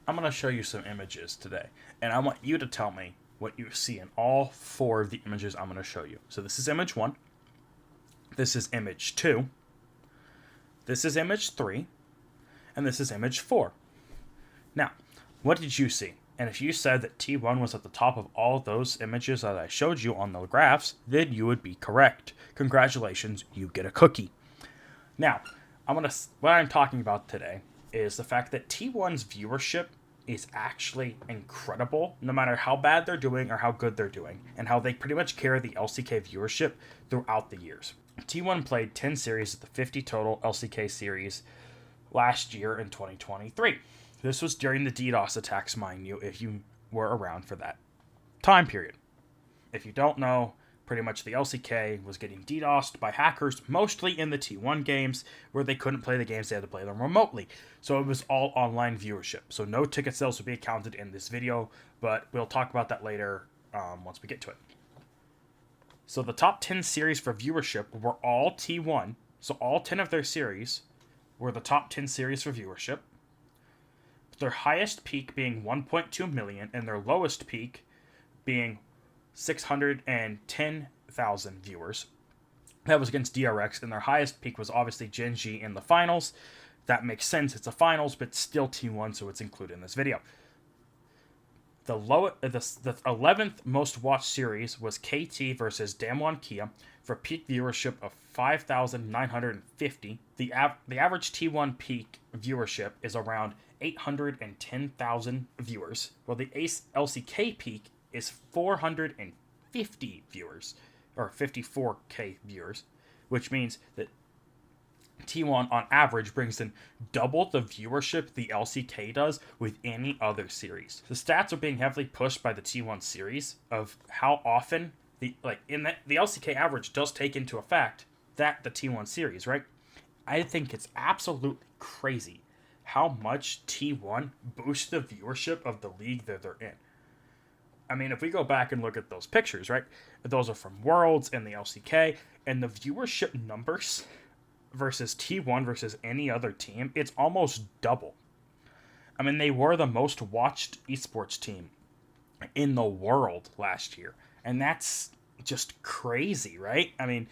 I'm going to show you some images today, and I want you to tell me what you see in all four of the images I'm going to show you. So this is image 1, this is image 2, this is image 3, and this is image 4. Now, what did you see? And if you said that T1 was at the top of all those images that I showed you on the graphs, then you would be correct. Congratulations, you get a cookie. Now, what I'm talking about today is the fact that T1's viewership is actually incredible, no matter how bad they're doing or how good they're doing, and how they pretty much carry the LCK viewership throughout the years. T1 played 10 series of the 50 total LCK series last year in 2023. This was during the DDoS attacks, mind you, if you were around for that time period. If you don't know, pretty much the LCK was getting DDoSed by hackers, mostly in the T1 games, where they couldn't play the games, they had to play them remotely. So it was all online viewership. So no ticket sales will be accounted in this video, but we'll talk about that later once we get to it. So the top 10 series for viewership were all T1. So all 10 of their series were the top 10 series for viewership. Their highest peak being 1.2 million and their lowest peak being 610,000 viewers. That was against DRX, and their highest peak was obviously Gen G in the finals. That makes sense, it's a finals, but still T1, so it's included in this video. The 11th most watched series was KT versus Damwon Kia for peak viewership of 5,950. The average T1 peak viewership is around 810,000 viewers, while the LCK peak is 450 viewers, or 54k viewers, which means that T1 on average brings in double the viewership the LCK does with any other series. The stats are being heavily pushed by the T1 series of how often the LCK average does take into effect that the T1 series, right? I think it's absolutely crazy how much T1 boosts the viewership of the league that they're in. I mean, if we go back and look at those pictures, right? Those are from Worlds and the LCK, and the viewership numbers versus T1 versus any other team, it's almost double. I mean, they were the most watched esports team in the world last year, and that's just crazy, right? I mean,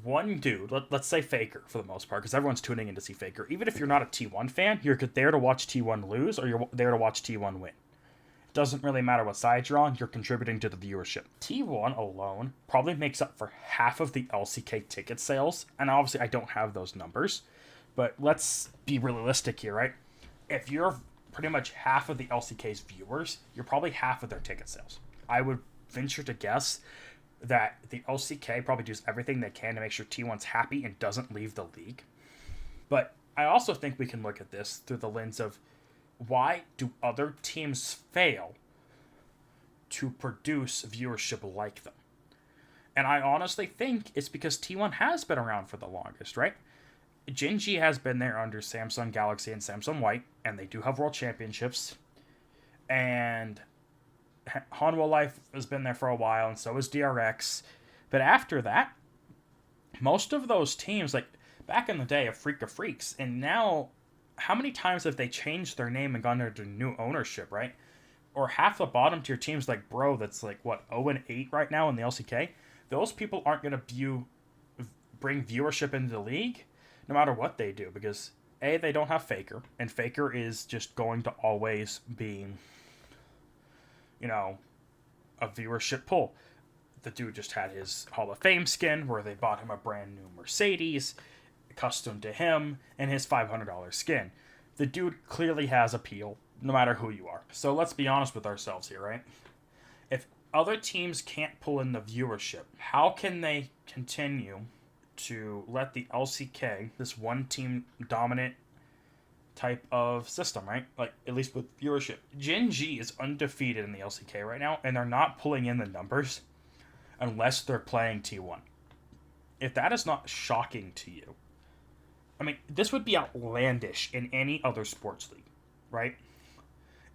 one dude, let's say Faker for the most part, because everyone's tuning in to see Faker. Even if you're not a T1 fan, you're there to watch T1 lose, or you're there to watch T1 win. It doesn't really matter what side you're on, you're contributing to the viewership. T1 alone probably makes up for half of the LCK ticket sales, and obviously I don't have those numbers, but let's be realistic here, right? If you're pretty much half of the LCK's viewers, you're probably half of their ticket sales. I would venture to guess that the LCK probably does everything they can to make sure T1's happy and doesn't leave the league. But I also think we can look at this through the lens of why do other teams fail to produce viewership like them? And I honestly think it's because T1 has been around for the longest, right? Gen G has been there under Samsung Galaxy and Samsung White, and they do have world championships. And Hanwha Life has been there for a while, and so is DRX. But after that, most of those teams, like back in the day, of Freak of Freaks, and now, how many times have they changed their name and gone under new ownership, right? Or half the bottom tier teams like Bro, that's like, 0-8 right now in the LCK? Those people aren't going to bring viewership into the league, no matter what they do, because A, they don't have Faker, and Faker is just going to always be, a viewership pull. The dude just had his Hall of Fame skin where they bought him a brand new Mercedes, custom to him, and his $500 skin. The dude clearly has appeal, no matter who you are. So let's be honest with ourselves here, right? If other teams can't pull in the viewership, how can they continue to let the LCK, this one team dominant type of system, right? Like, at least with viewership. Gen G is undefeated in the LCK right now, and they're not pulling in the numbers unless they're playing T1. If that is not shocking to you, I mean, this would be outlandish in any other sports league, right?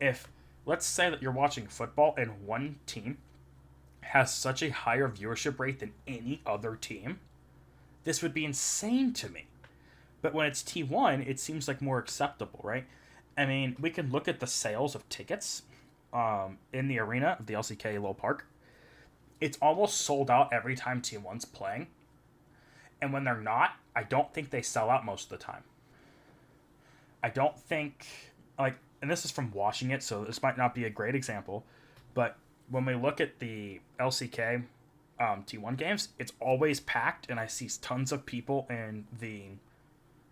If, let's say that you're watching football and one team has such a higher viewership rate than any other team, this would be insane to me. But when it's T1, it seems like more acceptable, right? I mean, we can look at the sales of tickets in the arena of the LCK Low Park. It's almost sold out every time Team One's playing. And when they're not, I don't think they sell out most of the time. I don't think, like, and this is from watching it, so this might not be a great example, but when we look at the LCK T1 games, it's always packed, and I see tons of people in the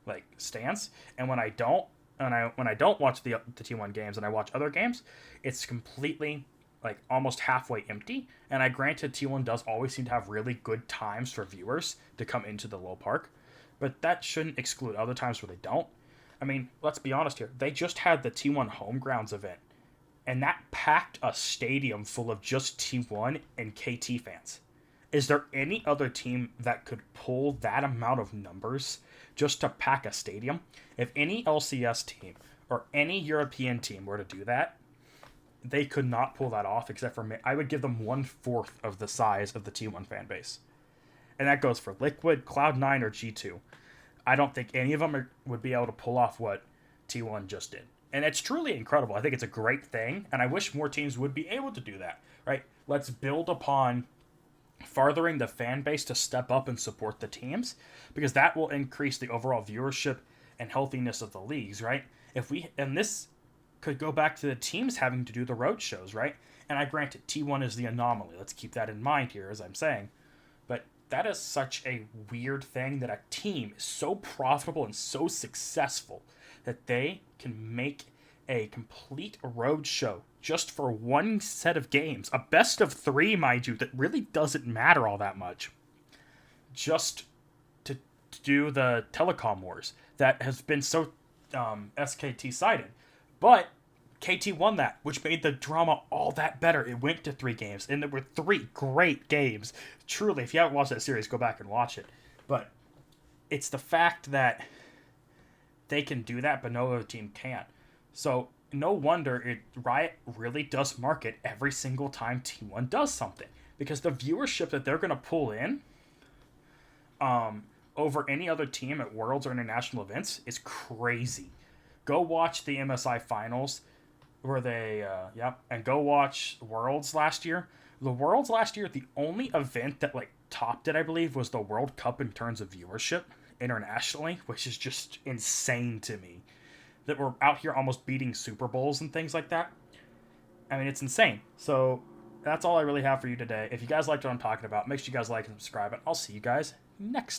like stands. And when I don't, when I don't watch the T1 games and I watch other games, it's completely like almost halfway empty. And I granted T1 does always seem to have really good times for viewers to come into the low park, but that shouldn't exclude other times where they don't. I mean, let's be honest here. They just had the T1 Home Grounds event, and that packed a stadium full of just T1 and KT fans. Is there any other team that could pull that amount of numbers just to pack a stadium? If any LCS team or any European team were to do that, they could not pull that off except for me. I would give them 1/4 of the size of the T1 fan base. And that goes for Liquid, Cloud9, or G2. I don't think any of them would be able to pull off what T1 just did. And it's truly incredible. I think it's a great thing, and I wish more teams would be able to do that, right? Let's build upon furthering the fan base to step up and support the teams, because that will increase the overall viewership and healthiness of the leagues, right? And this could go back to the teams having to do the road shows, right? And I granted T1 is the anomaly. Let's keep that in mind here, as I'm saying. But that is such a weird thing that a team is so profitable and so successful that they can make a complete road show just for one set of games, a best of 3, mind you, that really doesn't matter all that much, just to do the telecom wars that has been so SKT sided. But KT won that, which made the drama all that better. It went to 3 games, and there were 3 great games. Truly, if you haven't watched that series, go back and watch it. But it's the fact that they can do that, but no other team can. So no wonder Riot really does market every single time T1 does something, because the viewership that they're going to pull in over any other team at Worlds or international events is crazy. Go watch the MSI finals where they, and go watch Worlds last year. The Worlds last year, the only event that like topped it, I believe, was the World Cup in terms of viewership internationally, which is just insane to me. That we're out here almost beating Super Bowls and things like that. I mean, it's insane. So that's all I really have for you today. If you guys liked what I'm talking about, make sure you guys like and subscribe, and I'll see you guys next time.